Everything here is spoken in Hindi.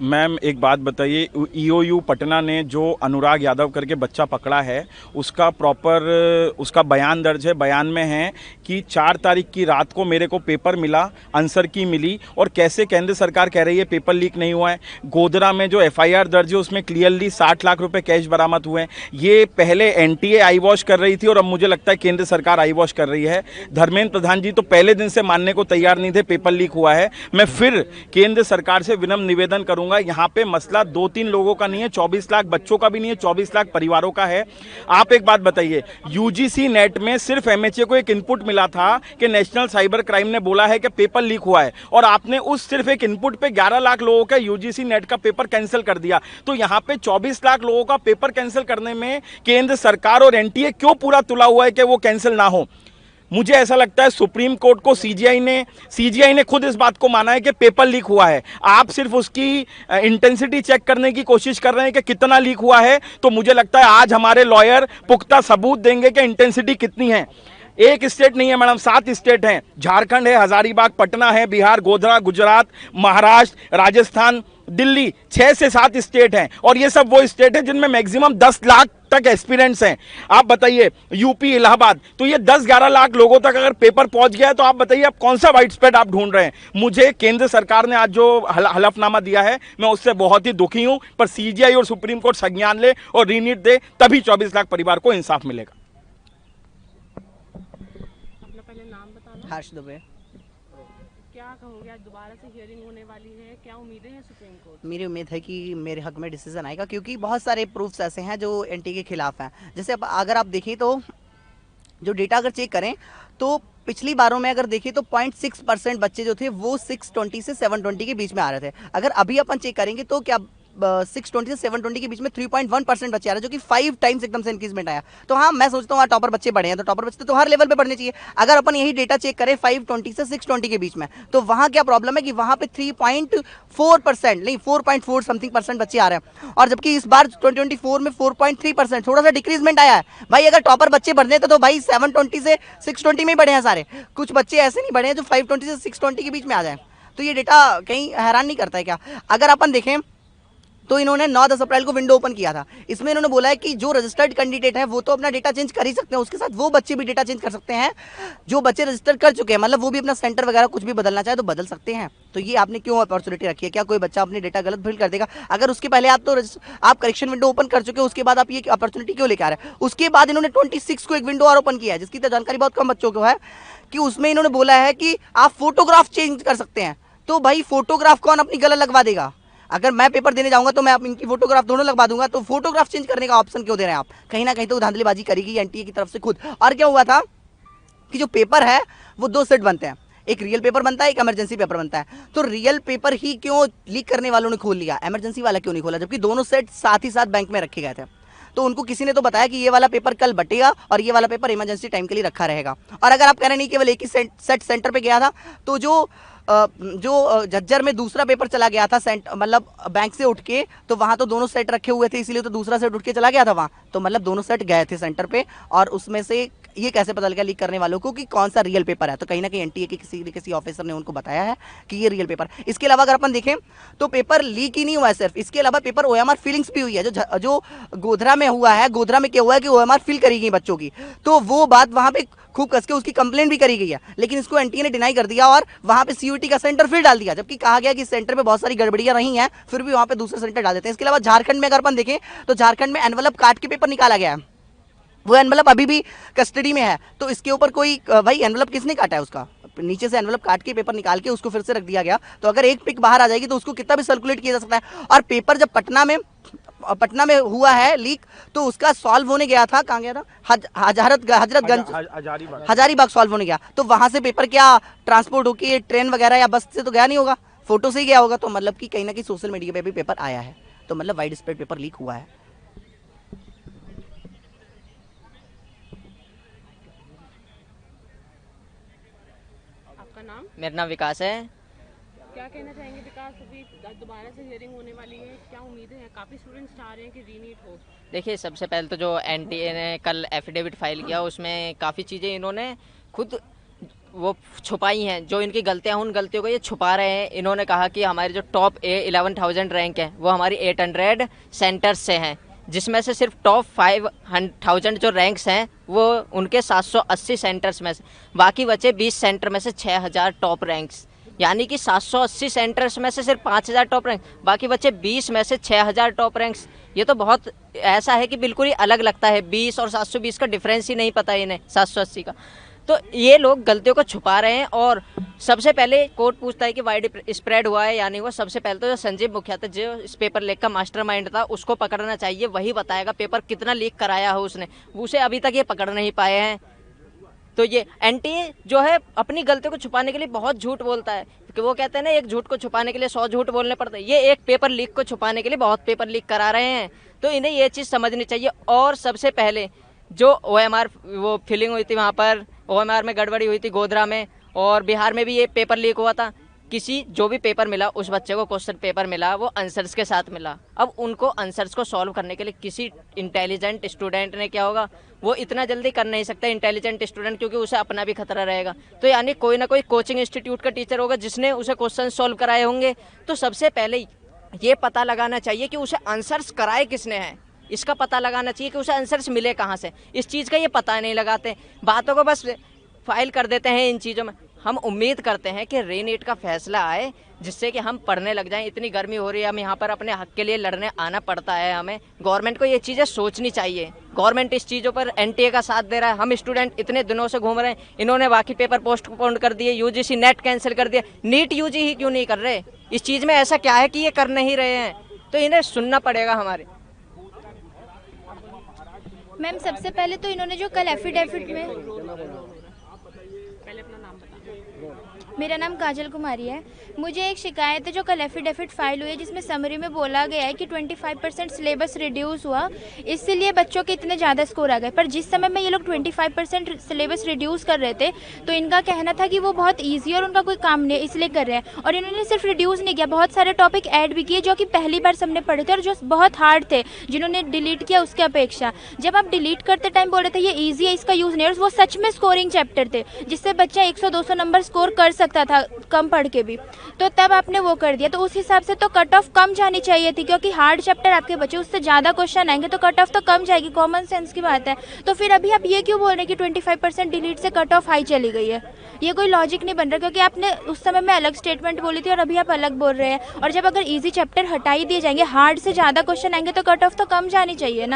मैम एक बात बताइए, ईओयू पटना ने जो अनुराग यादव करके बच्चा पकड़ा है उसका प्रॉपर उसका बयान दर्ज है। बयान में है कि 4 तारीख की रात को मेरे को पेपर मिला, आंसर की मिली, और कैसे केंद्र सरकार कह रही है पेपर लीक नहीं हुआ है। गोधरा में जो एफआईआर दर्ज है उसमें क्लियरली 60 लाख रुपए कैश बरामद हुए हैं। ये पहले एनटीए आई वॉश कर रही थी और अब मुझे लगता है केंद्र सरकार आई वॉश कर रही है। धर्मेंद्र प्रधान जी तो पहले दिन से मानने को तैयार नहीं थे पेपर लीक हुआ है। मैं फिर केंद्र सरकार से विनम्र निवेदन करूंगा, यहाँ पे मसला 2-3 लोगों का नहीं है, 24 लाख बच्चों का भी नहीं है, 24 लाख परिवारों का है। आप एक बात बताइए, यूजीसी नेट में सिर्फ एमएचए को एक इनपुट मिला था कि नेशनल साइबर क्राइम ने बोला है कि पेपर लीक हुआ है, और आपने उस सिर्फ एक इनपुट पे 11 लाख लोगों का यूजीसी नेट का पेपर कैंसिल कर दिया। तो यहाँ पे 24 लाख लोगों का पेपर कैंसिल करने में केंद्र सरकार और एनटीए क्यों पूरा तुला हुआ है कि वो कैंसिल ना हो? मुझे ऐसा लगता है सुप्रीम कोर्ट को सीजीआई ने खुद इस बात को माना है कि पेपर लीक हुआ है। आप सिर्फ उसकी इंटेंसिटी चेक करने की कोशिश कर रहे हैं कि कितना लीक हुआ है। तो मुझे लगता है आज हमारे लॉयर पुख्ता सबूत देंगे कि इंटेंसिटी कितनी है। एक स्टेट नहीं है मैडम, 7 स्टेट हैं। झारखंड है, हजारीबाग, पटना है, बिहार, गोधरा, गुजरात, महाराष्ट्र, राजस्थान, दिल्ली, 6 से 7 स्टेट हैं, और ये सब वो स्टेट है जिनमें मैक्सिमम 10 लाख तक एक्सपीरियंस हैं। आप बताइए यूपी, इलाहाबाद, तो ये 10-11 लाख लोगों तक अगर पेपर पहुंच गया है तो आप बताइए आप कौन सा वाइड स्प्रेड आप ढूंढ रहे हैं? मुझे केंद्र सरकार ने आज जो हलफनामा दिया है मैं उससे बहुत ही दुखी हूं, पर सीजीआई और सुप्रीम कोर्ट संज्ञान ले और रीनीट दे, तभी 24 लाख परिवार को इंसाफ मिलेगा। अपना पहले नाम बताना। हर्ष दुबे। क्या कहोगे, आज दोबारा से हियरिंग होने वाली है, क्या उम्मीदें हैं सुप्रीम कोर्ट? मेरी उम्मीद है कि मेरे हक में डिसीजन आएगा, क्योंकि बहुत सारे प्रूफ्स ऐसे हैं जो एनटी के खिलाफ हैं। जैसे अब अगर आप देखें तो जो डेटा अगर चेक करें तो पिछली बारों में अगर देखें तो 0.6% बच्चे जो थे वो 620 से 720 के बीच में आ रहे थे। अगर अभी अपन चेक करेंगे तो क्या 620 से 720 के बीच में 3.1% बच्चे आ रहे हैं, जो कि 5 टाइम्स एकदम से इंक्रीजमेंट आया। तो हाँ, मैं सोचता हूँ टॉपर बच्चे बढ़े हैं, तो टॉपर बच्चे तो हर लेवल पे बढ़ने चाहिए। अगर अपन यही डेटा चेक करें 520 से 620 के बीच में, तो वहाँ क्या प्रॉब्लम है कि वहाँ पे 3.4% नहीं 4.4 समथिंग % बच्चे आ रहे हैं, और जबकि इस बार 2024 में 4.3% थोड़ा सा डिक्रीजमेंट आया है। भाई अगर टॉपर बच्चे बढ़ने थे तो भाई 720 से 620 में ही बढ़े हैं सारे, कुछ बच्चे ऐसे नहीं बढ़े हैं जो 520 से 620 के बीच में आ जाए। तो ये डेटा कहीं हैरान नहीं करता है क्या? अगर अपन देखें तो इन्होंने 9-10 अप्रैल को विंडो ओपन किया था। इसमें इन्होंने बोला है कि जो रजिस्टर्ड कैंडिडेट है वो तो अपना डेटा चेंज कर ही सकते हैं, उसके साथ वो बच्चे भी डेटा चेंज कर सकते हैं जो बच्चे रजिस्टर कर चुके हैं, मतलब वो भी अपना सेंटर वगैरह कुछ भी बदलना चाहे तो बदल सकते हैं। तो ये आपने क्यों अपॉर्चुनिटी रखी है? क्या कोई बच्चा अपनी डेटा गलत फिल कर देगा? अगर उसके पहले आप करेक्शन विंडो ओपन कर चुके हो, उसके बाद आप ये अपॉर्चुनिटी क्यों लेकर आ रहे हैं? उसके बाद इन्होंने 26 को एक विंडो और ओपन किया है, जिसकी तो जानकारी बहुत कम बच्चों को है, कि उसमें इन्होंने बोला है कि आप फोटोग्राफ चेंज कर सकते हैं। तो भाई फोटोग्राफ कौन अपनी गलत लगवा देगा? अगर मैं पेपर देने जाऊंगा तो मैं इनकी फोटोग्राफ दोनों लगवा दूंगा, तो फोटोग्राफ चेंज करने का ऑप्शन क्यों दे रहे हैं आप? कहीं ना कहीं तो धांधलीबाजी करेगी एनटीए की तरफ से खुद। और क्या हुआ था कि जो पेपर है वो 2 सेट बनते हैं, एक रियल पेपर बनता है, एक इमरजेंसी पेपर बनता है। तो रियल पेपर ही क्यों लीक करने वालों ने खोल लिया, इमरजेंसी वाला क्यों नहीं खोला? जबकि दोनों सेट साथ ही साथ बैंक में रखे गए थे। तो उनको किसी ने तो बताया कि ये वाला पेपर कल बटेगा और ये वाला पेपर इमरजेंसी टाइम के लिए रखा रहेगा। और अगर आप कह रहे नहीं केवल एक ही सेट सेंटर पे गया था, तो जो झज्जर में दूसरा पेपर चला गया था मतलब बैंक से उठ के, तो वहां तो दोनों सेट रखे हुए थे, इसीलिए तो दूसरा सेट उठ के चला गया था वहां। तो मतलब दोनों सेट गए थे सेंटर पे, और उसमें से ये कैसे पता लगा लीक करने वालों को कि कौन सा रियल पेपर है? तो कहीं ना कहीं एनटीए के किसी ऑफिसर ने उनको बताया है कि ये रियल पेपर। इसके अलावा अगर अपन देखें तो पेपर लीक ही नहीं हुआ है सिर्फ, इसके अलावा पेपर ओएमआर फीलिंग्स भी हुई है। जो गोधरा में हुआ है, गोधरा में क्या हुआ है कि ओएमआर फिल करी गई बच्चों की, तो वो बात वहां पे खूब कस के उसकी कंप्लेंट भी करी गई है, लेकिन इसको एनटीए ने डिनाई कर दिया और वहां पे सीयूटी का सेंटर फिर डाल दिया, जबकि कहा गया कि सेंटर पे बहुत सारी गड़बड़ियां रही हैं, फिर भी वहां पे दूसरे सेंटर डाल देते हैं। इसके अलावा झारखंड में अगर अपन देखें तो झारखंड में एनवलप काट के पेपर निकाला गया है, वो एनवलप अभी भी कस्टडी में है। तो इसके ऊपर कोई भाई एनवलप किसने काटा है? उसका नीचे से एनवलप काट के पेपर निकाल के उसको फिर से रख दिया गया। तो अगर एक पिक बाहर आ जाएगी तो उसको कितना भी सर्कुलेट किया जा सकता है। और पेपर जब पटना में हुआ है लीक, तो उसका सॉल्व होने गया था, कहाँ गया था? हजारीबाग सॉल्व होने गया। तो वहां से पेपर क्या ट्रांसपोर्ट होके ट्रेन वगैरह या बस से तो गया नहीं होगा, फोटो से ही गया होगा। तो मतलब कि कहीं ना कहीं सोशल मीडिया पे भी पेपर आया है, तो मतलब वाइड स्प्रेड पेपर लीक हुआ है। आपका नाम? मेरा नाम विकास है। क्या कहना चाहेंगे विकास, अभी दोबारा से हियरिंग होने वाली है, क्या उम्मीदें हैं? काफी स्टूडेंट्स चाह रहे हैं कि रीनीट हो। देखिए, सबसे पहले तो जो एनटीए ने कल एफिडेविट फाइल किया उसमें काफ़ी चीज़ें इन्होंने खुद वो छुपाई हैं, जो इनकी गलतियां, उन गलतियों को ये छुपा रहे हैं। इन्होंने कहा कि हमारे जो टॉप 11,000 रैंक है वो हमारी 800 सेंटर्स से हैं, जिसमें से सिर्फ टॉप 5,000 जो रैंक्स हैं वो उनके 780 सेंटर्स में से, बाकी बचे 20 सेंटर में से 6,000 टॉप रैंक्स, यानी कि 780 सेंटर्स में से सिर्फ 5,000 टॉप रैंक, बाकी बचे 20 में से 6,000 टॉप रैंक्स। ये तो बहुत ऐसा है कि बिल्कुल ही अलग लगता है, 20 और 720 का डिफरेंस ही नहीं पता इन्हें, 780 का। तो ये लोग गलतियों को छुपा रहे हैं। और सबसे पहले कोर्ट पूछता है कि वाइड स्प्रेड हुआ है या नहीं हुआ। सबसे पहले तो जो संजीव मुखिया था, जो इस पेपर लीक का मास्टरमाइंड था, उसको पकड़ना चाहिए, वही बताएगा पेपर कितना लीक कराया हो उसने, उसे अभी तक ये पकड़ नहीं पाए हैं। तो ये एनटीए जो है अपनी गलतियों को छुपाने के लिए बहुत झूठ बोलता है, क्योंकि वो कहते हैं ना, एक झूठ को छुपाने के लिए 100 झूठ बोलने पड़ते हैं। ये एक पेपर लीक को छुपाने के लिए बहुत पेपर लीक करा रहे हैं। तो इन्हें ये चीज़ समझनी चाहिए। और सबसे पहले जो OMR वो फिलिंग हुई थी, वहाँ पर OMR में गड़बड़ी हुई थी गोधरा में, और बिहार में भी ये पेपर लीक हुआ था। किसी जो भी पेपर मिला, उस बच्चे को क्वेश्चन पेपर मिला, वो आंसर्स के साथ मिला। अब उनको आंसर्स को सॉल्व करने के लिए किसी इंटेलिजेंट स्टूडेंट ने क्या होगा, वो इतना जल्दी कर नहीं सकता इंटेलिजेंट स्टूडेंट, क्योंकि उसे अपना भी खतरा रहेगा। तो यानी कोई ना कोई कोचिंग इंस्टीट्यूट का टीचर होगा जिसने उसे क्वेश्चन सॉल्व कराए होंगे। तो सबसे पहले ये पता लगाना चाहिए कि उसे आंसर्स कराए किसने हैं, इसका पता लगाना चाहिए कि उसे आंसर्स मिले कहाँ से। इस चीज़ का ये पता नहीं लगाते, बातों को बस फाइल कर देते हैं इन चीज़ों में। हम उम्मीद करते हैं कि रीनीट का फैसला आए, जिससे कि हम पढ़ने लग जाएं। इतनी गर्मी हो रही है, हम यहाँ पर अपने हक के लिए लड़ने आना पड़ता है हमें। गवर्नमेंट को ये चीज़ें सोचनी चाहिए। गवर्नमेंट इस चीज़ों पर एनटीए का साथ दे रहा है। हम स्टूडेंट इतने दिनों से घूम रहे हैं, इन्होंने बाकी पेपर पोस्टपोन कर दिए, यूजीसी नेट कैंसिल कर दिया, नीट यूजी ही क्यों नहीं कर रहे? इस चीज़ में ऐसा क्या है कि ये कर नहीं रहे हैं? तो इन्हें सुनना पड़ेगा हमारे। मैम सबसे पहले तो इन्होंने जो कल एफिडेविट में, पहले अपना नाम बता। मेरा नाम काजल कुमारी है। मुझे एक शिकायत है जो कल एफिडेविट फाइल हुई है, जिसमें समरी में बोला गया है कि 25% सिलेबस रिड्यूस हुआ, इसलिए बच्चों के इतने ज़्यादा स्कोर आ गए। पर जिस समय में ये लोग 25% सिलेबस रिड्यूस कर रहे थे, तो इनका कहना था कि वो बहुत ईजी और उनका कोई काम नहीं, इसलिए कर रहे हैं। और इन्होंने सिर्फ रिड्यूस नहीं किया, बहुत सारे टॉपिक ऐड भी किए जो कि पहली बार सबने पढ़े थे और जो बहुत हार्ड थे, जिन्होंने डिलीट किया उसके अपेक्षा। जब आप डिलीट करते टाइम बोले थे ये ईजी है, इसका यूज़ नहीं, और वो सच में स्कोरिंग चैप्टर थे, जिससे बच्चा 100-200 नंबर स्कोर कर सकता था कम पढ़ के भी। तो तब आपने वो कर दिया, तो उस हिसाब से तो कट ऑफ कम जानी चाहिए थी, क्योंकि हार्ड चैप्टर आपके बच्चे, उससे ज़्यादा क्वेश्चन आएंगे तो कट ऑफ तो कम जाएगी, कॉमन सेंस की बात है। तो फिर अभी आप ये क्यों बोल रहे हैं कि 25% डिलीट से कट ऑफ हाई चली गई है? ये कोई लॉजिक नहीं बन रहा, क्योंकि आपने उस समय में अलग स्टेटमेंट बोली थी और अभी आप अलग बोल रहे हैं। और जब अगर ईजी चैप्टर हटा ही दिए जाएंगे, हार्ड से ज़्यादा क्वेश्चन आएंगे तो कट ऑफ तो कम जानी चाहिए ना।